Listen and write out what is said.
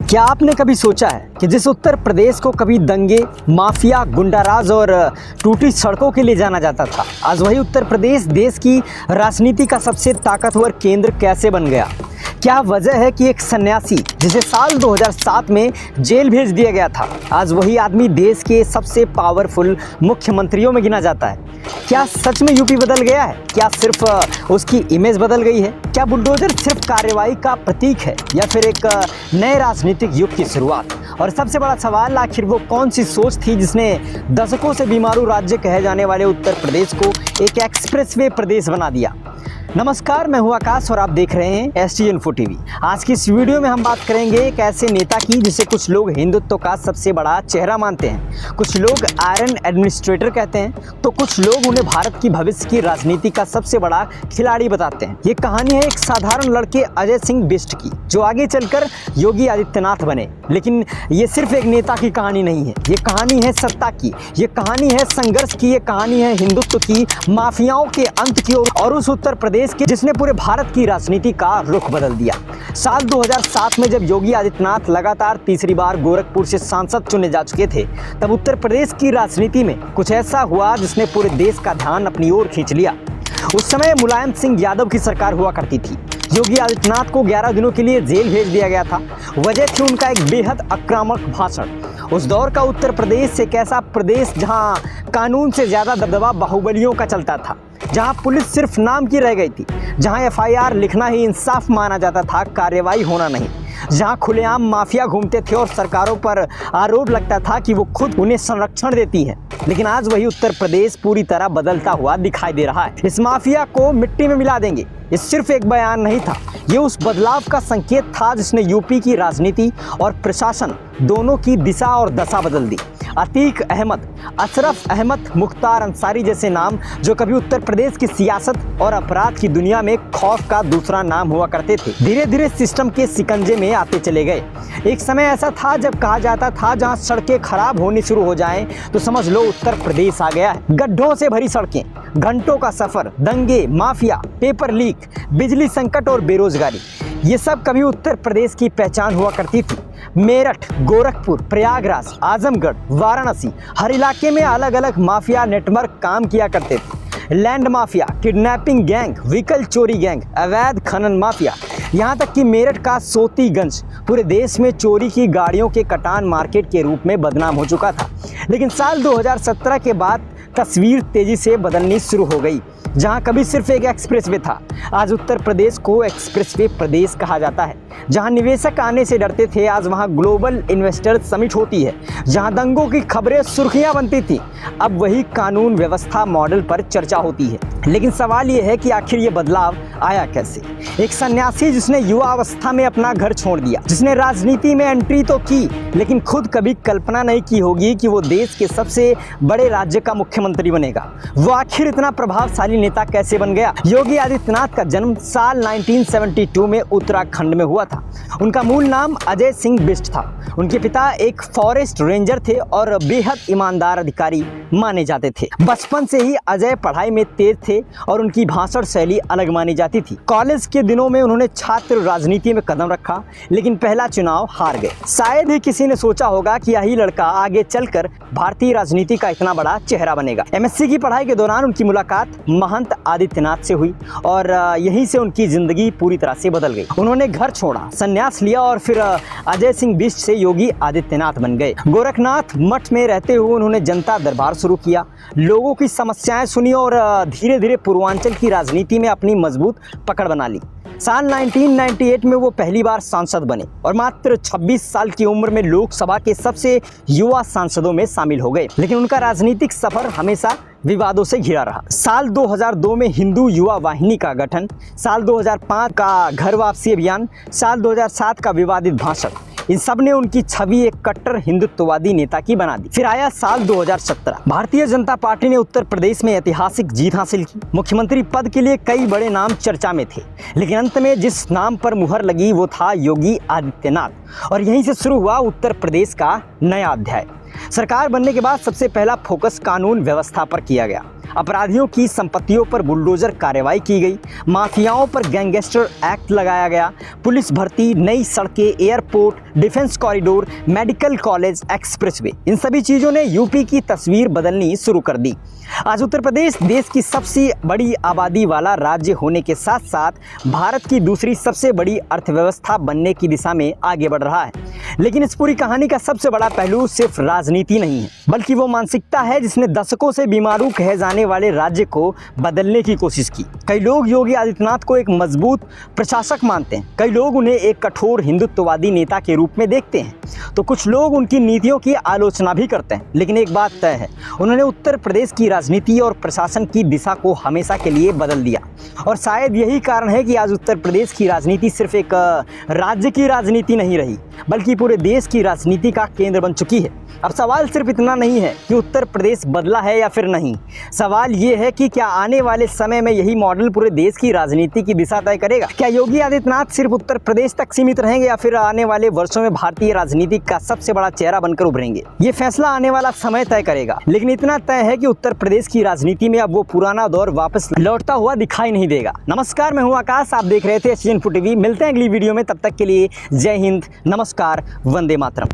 क्या आपने कभी सोचा है कि जिस उत्तर प्रदेश को कभी दंगे, माफिया, गुंडाराज और टूटी सड़कों के लिए जाना जाता था, आज वही उत्तर प्रदेश देश की राजनीति का सबसे ताकतवर केंद्र कैसे बन गया? क्या वजह है कि एक सन्यासी जिसे साल 2007 में जेल भेज दिया गया था, आज वही आदमी देश के सबसे पावरफुल मुख्यमंत्रियों में गिना जाता है? क्या सच में यूपी बदल गया है? क्या सिर्फ उसकी इमेज बदल गई है? क्या बुलडोजर सिर्फ कार्रवाई का प्रतीक है या फिर एक नए राजनीतिक युग की शुरुआत? और सबसे बड़ा सवाल, आखिर वो कौन सी सोच थी जिसने दशकों से बीमारू राज्य कहे जाने वाले उत्तर प्रदेश को एक एक्सप्रेसवे प्रदेश बना दिया? नमस्कार, मैं हूं आकाश और आप देख रहे हैं ST इन्फो टीवी। आज की इस वीडियो में हम बात करेंगे एक ऐसे नेता की जिसे कुछ लोग हिंदुत्व का सबसे बड़ा चेहरा मानते हैं, कुछ लोग आयरन एडमिनिस्ट्रेटर कहते हैं, तो कुछ लोग उन्हें भारत की भविष्य की राजनीति का सबसे बड़ा खिलाड़ी बताते हैं। ये कहानी है एक साधारण लड़के अजय सिंह बिष्ट की, जो आगे चलकर योगी आदित्यनाथ बने। लेकिन ये सिर्फ एक नेता की कहानी नहीं है, ये कहानी है सत्ता की, ये कहानी है संघर्ष की, ये कहानी है हिंदुत्व की, माफियाओं के अंत की और उस उत्तर प्रदेश के जिसने पूरे भारत की राजनीति का रुख बदल दिया। साल 2007 में जब योगी आदित्यनाथ लगातार तीसरी बार गोरखपुर से सांसद चुने जा चुके थे, तब उत्तर प्रदेश की राजनीति में कुछ ऐसा हुआ जिसने पूरे देश का ध्यान अपनी ओर खींच लिया। उस समय मुलायम सिंह यादव की सरकार हुआ करती थी। योगी आदित्यनाथ को 11 दिनों के लिए जेल भेज दिया गया था। वजह थी उनका एक बेहद आक्रामक भाषण। उस दौर का उत्तर प्रदेश एक ऐसा प्रदेश जहां कानून से ज्यादा दबदबा बाहुबलियों का चलता था, जहां पुलिस सिर्फ नाम की रह गई थी, जहां FIR लिखना ही इंसाफ माना जाता था, कार्रवाई होना नहीं, जहां खुलेआम माफिया घूमते थे और सरकारों पर आरोप लगता था कि वो खुद उन्हें संरक्षण देती है। लेकिन आज वही उत्तर प्रदेश पूरी तरह बदलता हुआ दिखाई दे रहा है। इस माफिया को मिट्टी में मिला देंगे, ये सिर्फ एक बयान नहीं था, ये उस बदलाव का संकेत था जिसने यूपी की राजनीति और प्रशासन दोनों की दिशा और दशा बदल दी। अतीक अहमद, अशरफ अहमद, मुख्तार अंसारी जैसे नाम जो कभी उत्तर प्रदेश की सियासत और अपराध की दुनिया में खौफ का दूसरा नाम हुआ करते थे, धीरे धीरे सिस्टम के शिकंजे में आते चले गए। एक समय ऐसा था जब कहा जाता था जहां सड़कें खराब होनी शुरू हो जाएं तो समझ लो उत्तर प्रदेश आ गया है। गड्ढों से भरी सड़कें, घंटों का सफर, दंगे, माफिया, पेपर लीक, बिजली संकट और बेरोजगारी, ये सब कभी उत्तर प्रदेश की पहचान हुआ करती थी। मेरठ, गोरखपुर, प्रयागराज, आजमगढ़, वाराणसी, हर इलाके में अलग अलग माफिया नेटवर्क काम किया करते थे। Land mafia, kidnapping gang, vehicle चोरी गैंग, अवैध खनन माफिया, यहाँ तक कि मेरठ का सोतीगंज पूरे देश में चोरी की गाड़ियों के कटान मार्केट के रूप में बदनाम हो चुका था। लेकिन साल 2017 के बाद तस्वीर तेजी से बदलनी शुरू हो गई। जहां कभी सिर्फ एक एक्सप्रेसवे था, आज उत्तर प्रदेश को एक्सप्रेसवे प्रदेश कहा जाता है। जहां निवेशक आने से डरते थे, आज वहां ग्लोबल इन्वेस्टर समिट होती है। जहां दंगों की खबरें सुर्खियां बनती थी, अब वही कानून व्यवस्था मॉडल पर चर्चा होती है। लेकिन सवाल ये है कि आखिर ये बदलाव आया कैसे? एक सन्यासी जिसने युवा अवस्था में अपना घर छोड़ दिया, जिसने राजनीति में एंट्री तो की लेकिन खुद कभी कल्पना नहीं की होगी कि वो देश के सबसे बड़े राज्य का मुख्यमंत्री बनेगा, वो आखिर इतना प्रभावशाली नेता कैसे बन गया? योगी आदित्यनाथ का जन्म साल 1972 में उत्तराखंड में हुआ था। उनका मूल नाम अजय सिंह बिष्ट था। उनके पिता एक फॉरेस्ट रेंजर थे और बेहद ईमानदार अधिकारी माने जाते थे। बचपन से ही अजय पढ़ाई में तेज थे और उनकी भाषण शैली अलग मानी जाती थी। कॉलेज के दिनों में उन्होंने छात्र राजनीति में कदम रखा, लेकिन पहला चुनाव हार गए। शायद ही किसी ने सोचा होगा कि यही लड़का आगे चलकर भारतीय राजनीति का इतना बड़ा चेहरा बनेगा। MSc की पढ़ाई के दौरान उनकी मुलाकात महंत आदित्यनाथ से हुई और यहीं से उनकी जिंदगी पूरी तरह से बदल गई। उन्होंने घर छोड़ा, संन्यास लिया और फिर अजय सिंह बिष्ट से योगी आदित्यनाथ बन गए। गोरखनाथ मठ में रहते हुए उन्होंने जनता दरबार शुरू किया, लोगों की समस्याएं सुनी और धीरे धीरे पूर्वांचल की राजनीति में अपनी मजबूत पकड़ बना ली। साल 1998 में वो पहली बार सांसद बने और मात्र 26 साल की उम्र में लोकसभा के सबसे युवा सांसदों में शामिल हो गए। लेकिन उनका राजनीतिक सफर हमेशा विवादों से घिरा रहा। साल 2002 में हिंदू युवा वाहिनी का गठन, साल 2005 का घर वापसी अभियान, साल 2007 का विवादित भाषण, इन सब ने उनकी छवि एक कट्टर हिंदुत्ववादी नेता की बना दी। फिर आया साल 2017। भारतीय जनता पार्टी ने उत्तर प्रदेश में ऐतिहासिक जीत हासिल की। मुख्यमंत्री पद के लिए कई बड़े नाम चर्चा में थे, लेकिन अंत में जिस नाम पर मुहर लगी वो था योगी आदित्यनाथ। और यहीं से शुरू हुआ उत्तर प्रदेश का नया अध्याय। सरकार बनने के बाद सबसे पहला फोकस कानून व्यवस्था पर किया गया। अपराधियों की संपत्तियों पर बुलडोजर कार्रवाई की गई, माफियाओं पर गैंगस्टर एक्ट लगाया गया, पुलिस भर्ती, नई सड़कें, airport, defence corridor, medical college, expressway, इन सभी चीज़ों ने यूपी की तस्वीर बदलनी शुरू कर दी। आज उत्तर प्रदेश देश की सबसे बड़ी आबादी वाला राज्य होने के साथ साथ भारत की दूसरी सबसे बड़ी अर्थव्यवस्था बनने की दिशा में आगे बढ़ रहा है। लेकिन इस पूरी कहानी का सबसे बड़ा पहलू सिर्फ राजनीति नहीं है, बल्कि वो मानसिकता है जिसने दशकों से बीमारू कहे जाने वाले राज्य को बदलने की कोशिश की। कई लोग योगी आदित्यनाथ को एक मजबूत प्रशासक मानते हैं, कई लोग उन्हें एक कठोर हिंदुत्ववादी नेता के रूप में देखते हैं, तो कुछ लोग उनकी नीतियों की आलोचना भी करते हैं। लेकिन एक बात तय है, उन्होंने उत्तर प्रदेश की राजनीति और प्रशासन की दिशा को हमेशा के लिए बदल दिया। और शायद यही कारण है कि आज उत्तर प्रदेश की राजनीति सिर्फ एक राज्य की राजनीति नहीं रही, बल्कि पूरे देश की राजनीति का केंद्र बन चुकी है। अब सवाल सिर्फ इतना नहीं है कि उत्तर प्रदेश बदला है या फिर नहीं, सवाल ये है कि क्या आने वाले समय में यही मॉडल पूरे देश की राजनीति की दिशा तय करेगा। क्या योगी आदित्यनाथ सिर्फ उत्तर प्रदेश तक सीमित रहेंगे या फिर आने वाले वर्षों में भारतीय राजनीति का सबसे बड़ा चेहरा बनकर उभरेंगे, ये फैसला आने वाला समय तय करेगा। लेकिन इतना तय है कि उत्तर प्रदेश की राजनीति में अब वो पुराना दौर वापस लौटता हुआ दिखाई नहीं देगा। नमस्कार, मैं हूँ आकाश, आप देख रहे थे HG Info TV। मिलते हैं अगली वीडियो में, तब तक के लिए जय हिंद, नमस्कार, वंदे मातरम।